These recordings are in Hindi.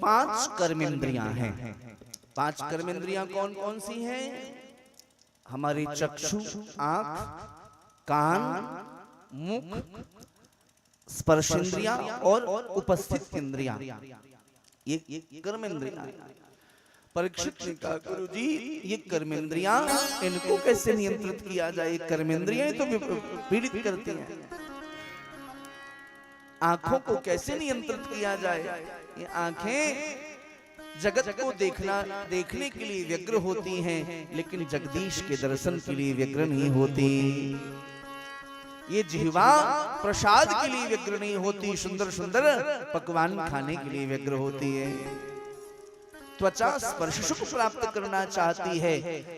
5 कर्मेंद्रियां हैं। 5 कर्मेंद्रियां कौन कौन सी हैं? हमारे चक्षु, आंख, कान, मुख, स्पर्शेंद्रियां और उपस्थित इंद्रियां, ये कर्मेंद्रियां। परीक्षित ने कहा, गुरु जी ये कर्मेंद्रियां, इनको कैसे नियंत्रित किया जाए? कर्मेंद्रियां तो पीड़ित करती हैं। आंखों को कैसे नियंत्रित किया जाए? ये आंखें जगत को देखने के लिए व्यग्र होती हैं, लेकिन जगदीश के दर्शन के लिए व्यग्र नहीं होती। ये जिह्वा प्रसाद के लिए व्यग्र नहीं होती, सुंदर सुंदर पकवान खाने के लिए व्यग्र होती है। त्वचा स्पर्श सुख प्राप्त करना चाहती है।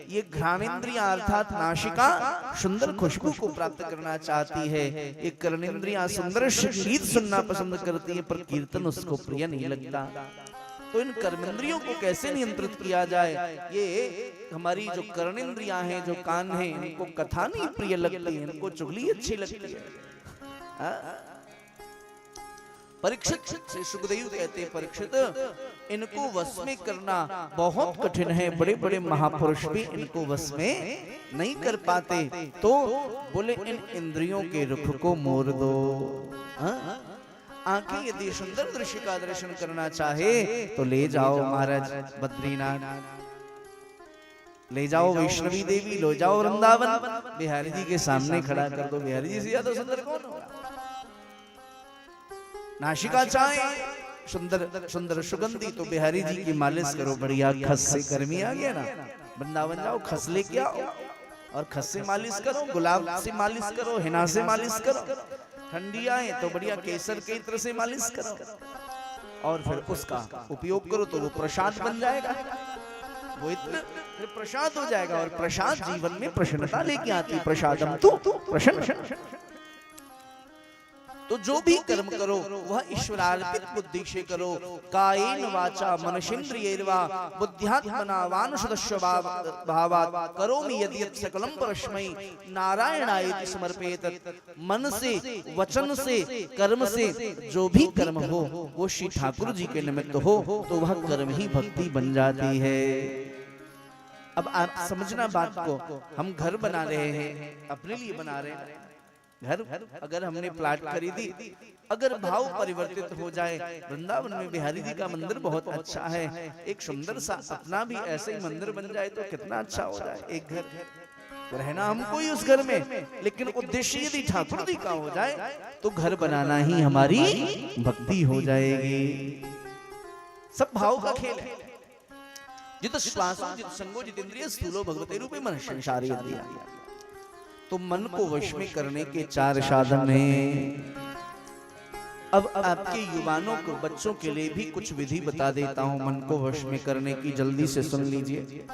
ये घ्राणेन्द्रियां अर्थात नासिका सुंदर खुशबू को प्राप्त करना चाहती है। ये कर्णेन्द्रियां सुंदर गीत सुनना पसंद करती है, पर कीर्तन उसको प्रिय नहीं लगता। तो इन कर्मेंद्रियों को कैसे नियंत्रित किया जाए? ये हमारी जो कर्णेंद्रियां हैं, जो कान हैं, इनको कथा नहीं प्रिय लगती है, इनको चुगली अच्छी लगती है। परीक्षित से सुखदेव कहते, परीक्षित इनको वश में करना बहुत कठिन है, बड़े बड़े महापुरुष भी इनको वश में नहीं कर पाते। तो बोले इन इंद्रियों के रुख को मोड़ दो। आंखें यदि सुंदर दृश्य का दर्शन करना चाहे तो ले जाओ महाराज बद्रीनाथ, ले जाओ वैष्णवी देवी, ले जाओ वृंदावन, बिहारी जी के सामने खड़ा कर दो। बिहारी जी से ज्यादा सुंदर कौन होगा? नासिका चाहे सुंदर सुंदर सुगंधी, तो बिहारी जी की मालिश करो बढ़िया खस से। गर्मी आ गया ना, वृंदावन जाओ, खस लेके आओ और खस से मालिश करो, गुलाब से मालिश करो, हिना से मालिश करो। ठंडी आए तो बढ़िया केसर के इत्र से मालिश करो और फिर उसका उपयोग करो, तो वो प्रसाद बन जाएगा। वो इत्र फिर प्रसाद हो जाएगा, और प्रसाद जीवन में प्रसन्नता लेके आती है। प्रसादम तु प्रसन्न। तो जो भी कर्म करो वह ईश्वरार्पित बुद्धि से करो। कायेन वाचा मनसेन्द्रियैर्वा बुद्ध्यात्मना वानुषदस्य भावात् करोमि यद्यत् सकलं परस्मै नारायणाय समर्पयेत्। मन से, वचन से, कर्म से जो भी कर्म हो वो श्री ठाकुर जी के निमित्त हो, तो वह कर्म ही भक्ति बन जाती है। अब आप समझना बात को, हम घर बना रहे हैं, अपने लिए बना रहे हैं घर। अगर हमने प्लाट खरीदी, अगर भाव परिवर्तित हो जाए, वृंदावन में बिहारी जी का मंदिर बहुत अच्छा है, एक सुंदर सा अपना भी ऐसे ही मंदिर बन जाए तो कितना अच्छा हो जाए। एक घर रहना हमको ही उस घर में, लेकिन उद्देश्य यदि ठाकुर जी का हो जाए तो घर बनाना ही हमारी भक्ति हो जाएगी। सब भाव का खेल है। जित श्वासो जित संगो जित इंद्रिय स्थूलो भगवते रूपे मन संसारी इंद्रिया। तो मन को वश में करने के 4 साधन हैं। अब आपके युवानों को, बच्चों के लिए भी कुछ विधि बता देता हूं मन को वश में करने की, जल्दी से सुन लीजिए।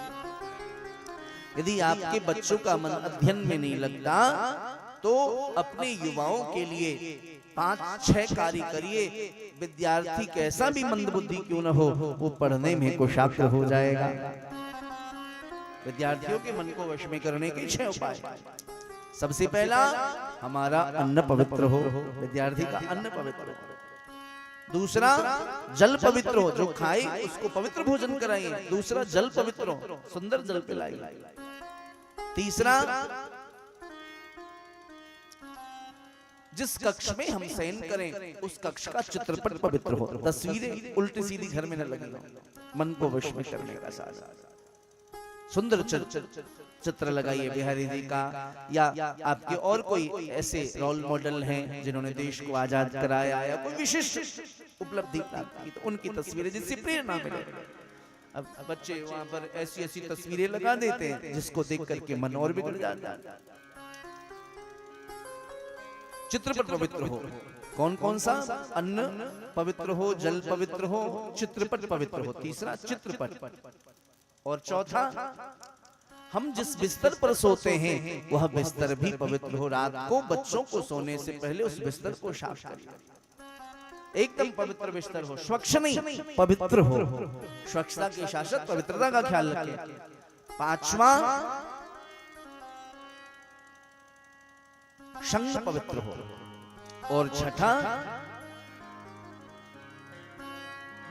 यदि आपके बच्चों का मन अध्ययन में नहीं लगता तो अपने युवाओं के लिए 5-6 कार्य करिए। विद्यार्थी कैसा भी मंदबुद्धि क्यों न हो, वो पढ़ने में कुशाग्र हो जाएगा। विद्यार्थियों के मन को वश में करने के 6 उपाय। सबसे पहला, हमारा अन्न पवित्र हो, विद्यार्थी का अन्न पवित्र हो। दूसरा, जल पवित्र हो, जो खाए उसको पवित्र भोजन कराइए। दूसरा, जल पवित्र हो, सुंदर जल पिलाइए। तीसरा, जिस कक्ष में हम शयन करें उस कक्ष का चित्रपट पवित्र हो, तस्वीरें उल्टी सीधी घर में न लगी हो। मन को वश में करने का साधन, सुंदर चित्र लगाइए बिहारी जी का, या आपके और कोई ऐसे रोल मॉडल हैं जिन्होंने देश को आजाद कराया या कोई विशिष्ट उपलब्धि प्राप्त की, तो उनकी तस्वीरें जिससे प्रेरणा मिले। अब बच्चे वहां पर ऐसी ऐसी तस्वीरें लगा देते हैं जिसको देख करके मन और बिगड़ जाता है। चित्रपट पवित्र हो, कौन कौन सा? अन्न पवित्र हो, जल पवित्र हो, चित्रपट पवित्र हो। तीसरा, चित्रपट। और चौथा, हम जिस बिस्तर पर सोते हैं वह बिस्तर भी पवित्र हो। रात को बच्चों को सोने से पहले उस बिस्तर को साफ करिए, एकदम पवित्र बिस्तर हो, स्वच्छ नहीं पवित्र हो। स्वच्छता के शासक पवित्रता का ख्याल रखें। 5वां, संग पवित्र हो। और छठा,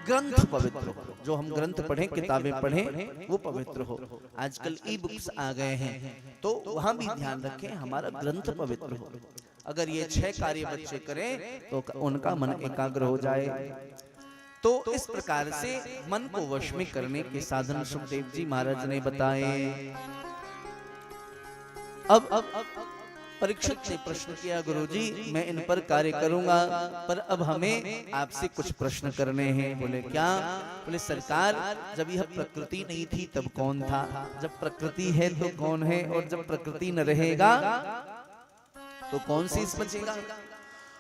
ग्रंथ पवित्र हो, जो हम ग्रंथ पढ़ें, किताबें पढ़ें, वो पवित्र हो। आजकल ई बुक्स आ गए हैं, तो वहां भी ध्यान रखें हमारा ग्रंथ पवित्र हो। अगर ये 6 कार्य बच्चे करें तो उनका मन एकाग्र हो जाए। तो इस प्रकार से मन को वश में करने के साधन सुखदेव जी महाराज ने बताए। अब परीक्षित ने प्रश्न किया, गुरुजी मैं इन पर कार्य करूंगा, पर अब हमें आपसे कुछ प्रश्न करने हैं। बोले क्या? बोले सरकार, जब यह प्रकृति नहीं थी तब कौन था? जब प्रकृति है तो कौन है? और जब प्रकृति न रहेगा तो कौन सी बचेगा?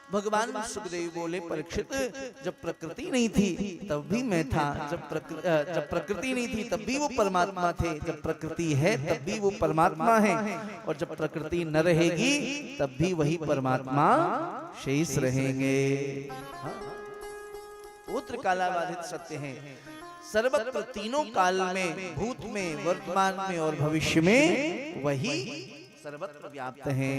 भगवान सुखदेव बोले, परीक्षित जब प्रकृति नहीं थी तब भी मैं था, जब प्रकृति नहीं थी तब भी वो परमात्मा थे, जब प्रकृति है तब भी वो परमात्मा है, और जब प्रकृति न रहेगी तब भी वही परमात्मा शेष रहेंगे। वो त्रिकालाबाधित सत्य है, सर्वत्र तीनों काल में, भूत में, वर्तमान में और भविष्य में वही सर्वत्र व्याप्त है।